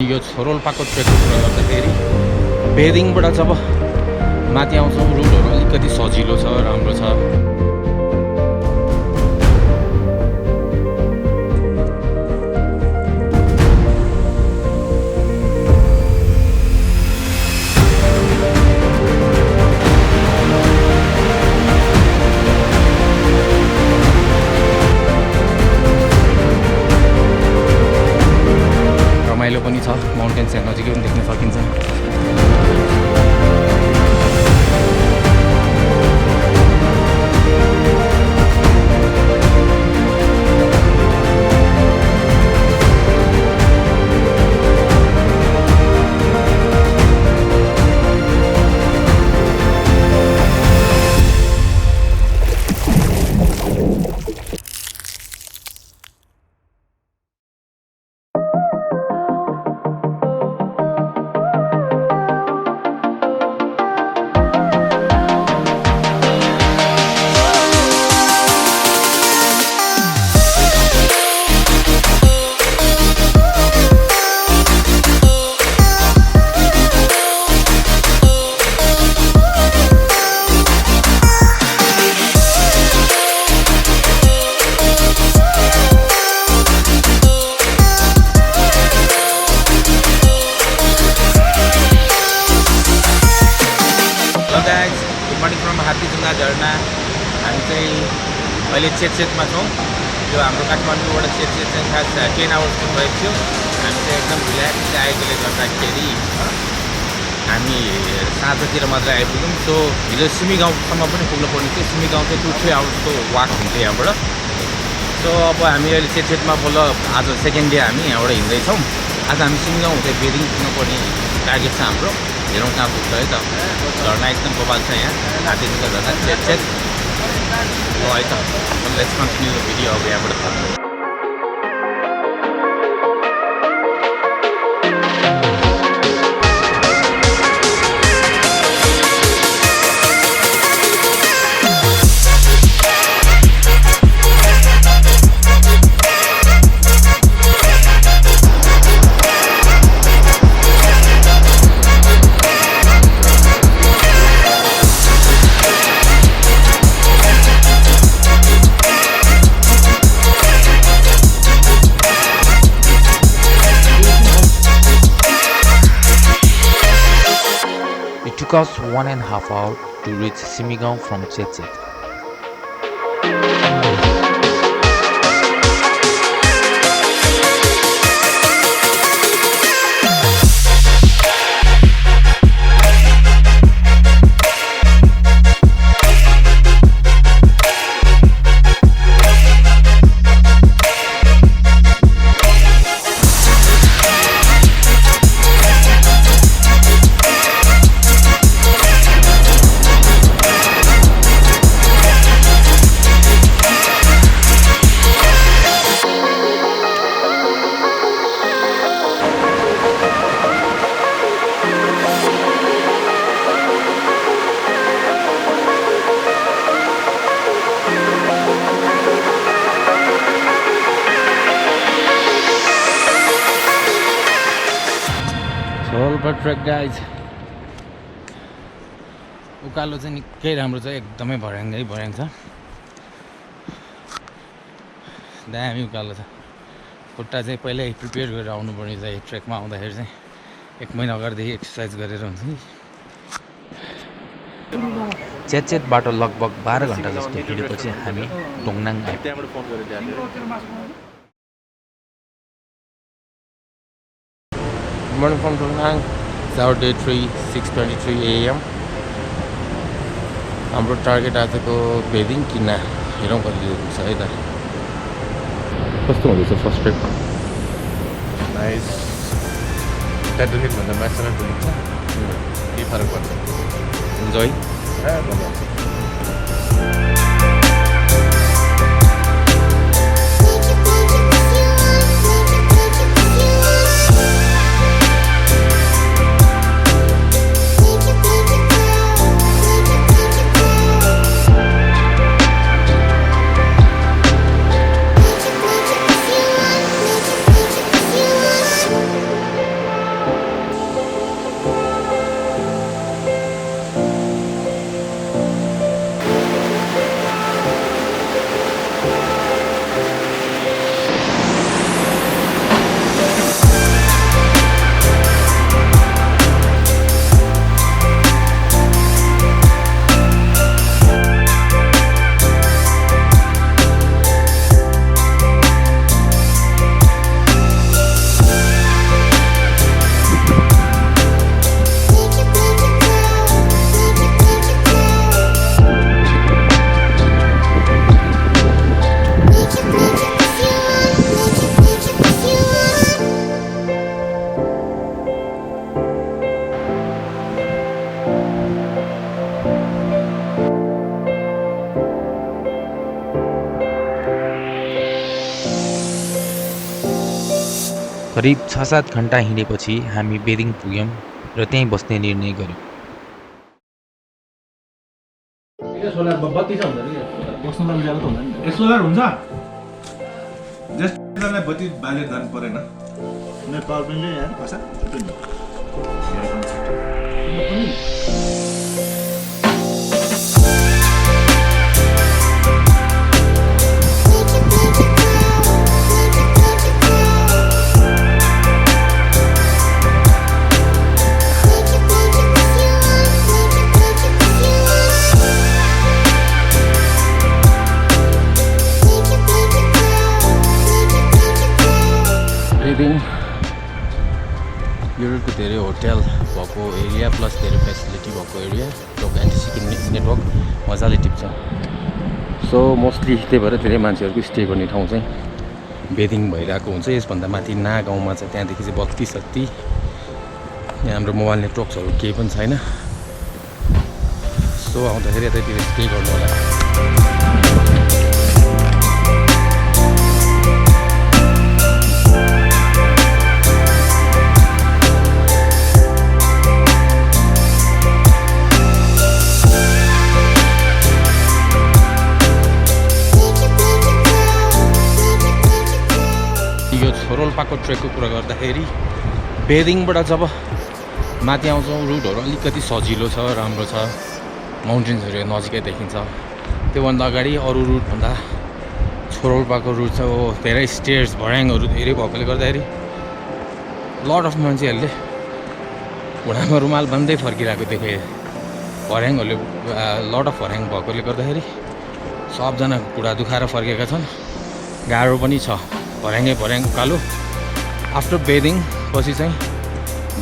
यो छो रोल्पाको ट्रेकको कुरा गर्दाखेरि बेदिङबाट जब माथि आउँछौँ रुटहरू अलिकति सजिलो छ, राम्रो छ। रमाइलो पनि छ, माउन्टेन्स यहाँ नजिकै पनि देख्न सकिन्छ। झरना हामी चाहिँ अहिले चेतचेतमा छौँ। यो हाम्रो काठमाडौँबाट चेतचेत चाहिँ खास 10 आवर्सको ड्राइभ थियो। हामी चाहिँ एकदम रिल्याक्स आएकोले गर्दाखेरि हामी साँझतिर मात्रै आइपुग्यौँ। सो हिजो सिमी गाउँसम्म पनि पुग्नु पर्ने थियो। सिमी गाउँ चाहिँ 2-3 आवर्सको वाक हुन्थ्यो यहाँबाट। सो अब हामी अहिले चेतचेतमा बल्ल आज सेकेन्ड डे हामी यहाँबाट हिँड्दैछौँ। आज हामी सिमी गाउँ हुँदै बेदिङ पुग्नुपर्ने टार्गेट छ हाम्रो। हेरौँ कहाँ पुग्छ है त। झर्ना एकदम बबाल छ यहाँ, हात्तीको झर्ना चेतचेत। है त लेट्स कन्टिन्यू द भिडियो अब यहाँबाट। It took us 1.5 hours to reach Simigaon from Chetchet. Rolpa trek guys उकालो चाहिँ निकै राम्रो छ, एकदमै भर्याङ छ। दामी उकालो छ। खुट्टा चाहिँ पहिल्यै प्रिपेयर गरेर आउनुपर्ने छ। यो ट्रेकमा आउँदाखेरि चाहिँ 1 महिना अगाडिदेखि एक्सर्साइज गरेर हुन्छ नि। चेतचेतबाट लगभग 12 घन्टा जस्तो हिँडेपछि हामी डोङनाङ आइपुग्यौँ। Morning from Dolakha. It's our day 3, 6:23 AM. हाम्रो टार्गेट आजको बेदिङ किना हेरौँ कति हुन्छ है त। कस्तो हुँदैछ फर्स्ट ट्रिप? नाइस। पेट्रोलिङ भन्दा माछामा पुगिन्छ, के फरक पर्छ? इन्जोय। करिब 6-7 घण्टा हिँडेपछि हामी बेदिङ पुग्यौँ र त्यहीँ बस्ने निर्णय गर्यौँ। सोलर हुन्छ जसलाई बत्ती बालेर जानु परेन नेपाल पनि यार भाषा युरोपको धेरै होटल भएको एरिया प्लस धेरै फेसिलिटी भएको एरिया एन्टिसिटी नेटवर्क मजाले टिप्छ। सो मोस्टली त्यही भएर धेरै मान्छेहरूको स्टे गर्ने ठाउँ चाहिँ बेदिङ भइरहेको हुन्छ। यसभन्दा माथि ना गाउँमा चाहिँ त्यहाँदेखि चाहिँ बत्ती सत्ती यहाँ हाम्रो मोबाइल नेटवर्क्सहरू केही पनि छैन। सो आउँदाखेरि यतातिर स्टे गर्नु होला। यो छो रोल्पाको ट्रेकको कुरा गर्दाखेरि बेदिङबाट जब माथि आउँछौँ रुटहरू अलिकति सजिलो छ, राम्रो छ, माउन्टेन्सहरू नजिकै देखिन्छ। त्योभन्दा अगाडि अरू रुटभन्दा छो रोल्पाको रुट छ धेरै स्टेयर्स भर्याङहरू धेरै भएकोले गर्दाखेरि लट अफ मान्छेहरूले घुँडामा रुमाल बान्दै फर्किरहेको देखेँ। भर्याङहरूले लट अफ भर्याङ भएकोले गर्दाखेरि सबजनाको घुँडा दुखाएर फर्केका छन्। गाह्रो पनि छ, भर्याङ उकालो। आफ्टर बेदिङ पछि चाहिँ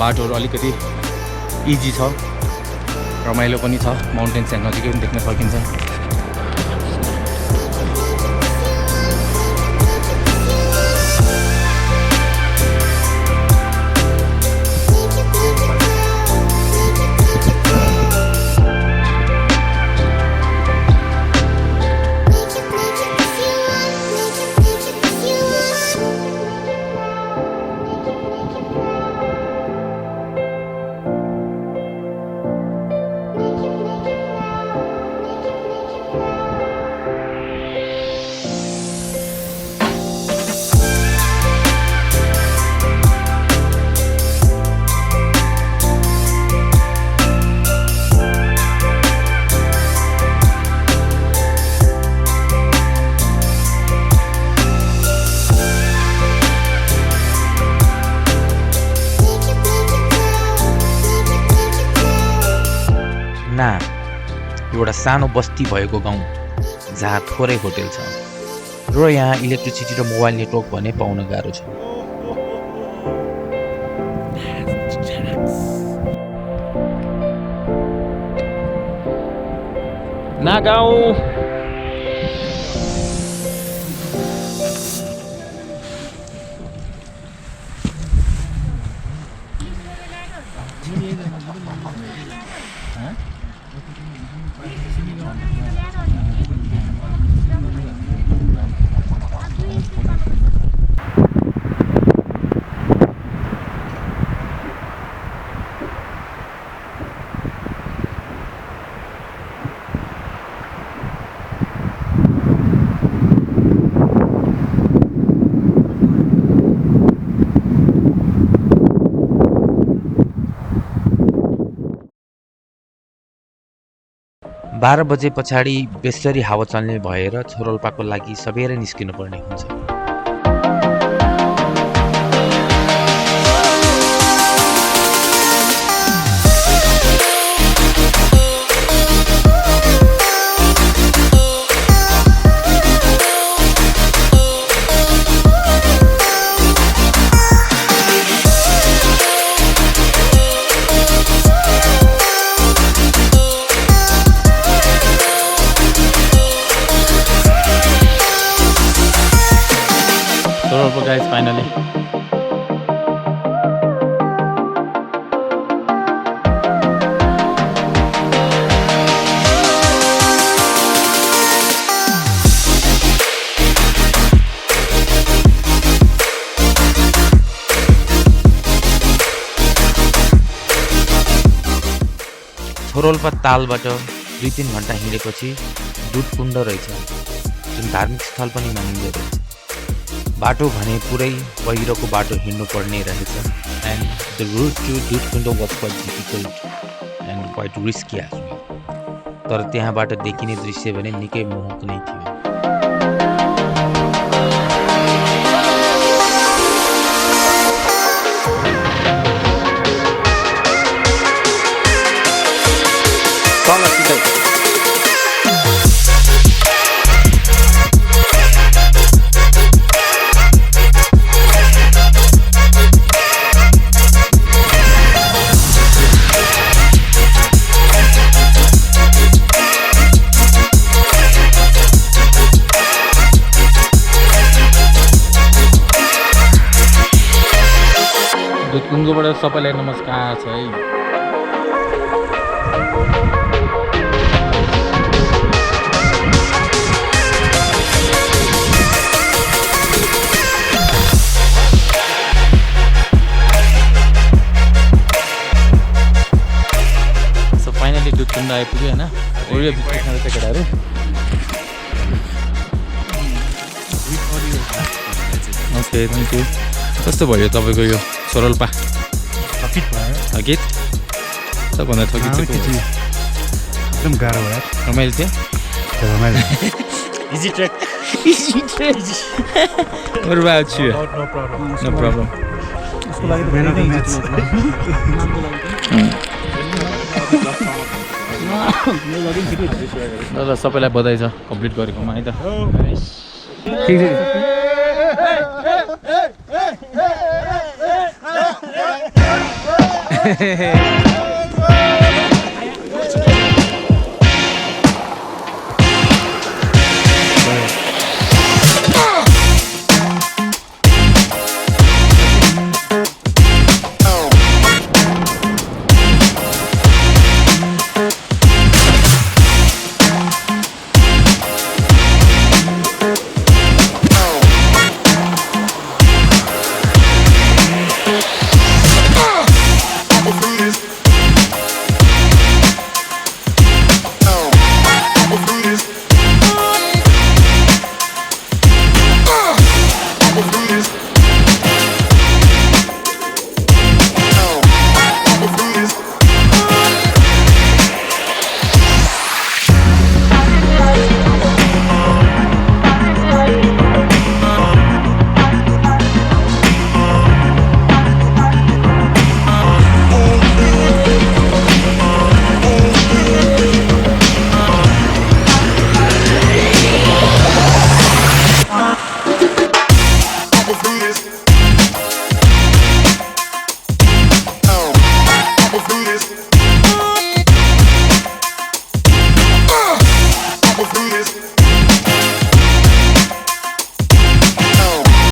बाटोहरू अलिकति इजी छ, रमाइलो पनि छ, माउन्टेन्स चाहिँ नजिकै पनि देख्न सकिन्छ। ना एउटा सानो बस्ती भएको गाउँ जहाँ थोरै होटल छ र यहाँ इलेक्ट्रिसिटी र मोबाइल नेटवर्क भने पाउन गाह्रो छ। ना गाउँ बाह्र बजे पछाडि बेसरी हावा चल्ने भएर छो रोल्पाको लागि सबेरै निस्किनुपर्ने हुन्छ। छो रोल्पा तालबाट 2-3 घन्टा हिँडेपछि दुध कुण्ड रहेछ, जुन धार्मिक स्थल पनि मानिँदो रहेछ। बाटो भने पुरै पहिरोको बाटो हिँड्नु पर्ने रहेछ, and the route to Dudh Kund was quite difficult and quite risky as well. तर त्यहाँबाट देखिने दृश्य भने निकै मोहक नै थियो। दुधकुण्डबाट सबैलाई नमस्कार छ है। सो फाइनली दुधकुण्ड आइपुग्यो होइन। उयो बिस्कुट खाँदैछ केटाहरू। Okay thank you. कस्तो भयो तपाईँको यो छो रोल्पा? थकित? सबभन्दा थकित चाहिँ एकदम गाह्रो भयो। रमाइलो थियो? रमाइलो। Easy trek. Easy trip. What about you? No problem. No problem. यसको लागि त मेहनत म्याच। ल सबैलाई बधाई छ कम्प्लिट गरेकोमा है त। ठिक छ।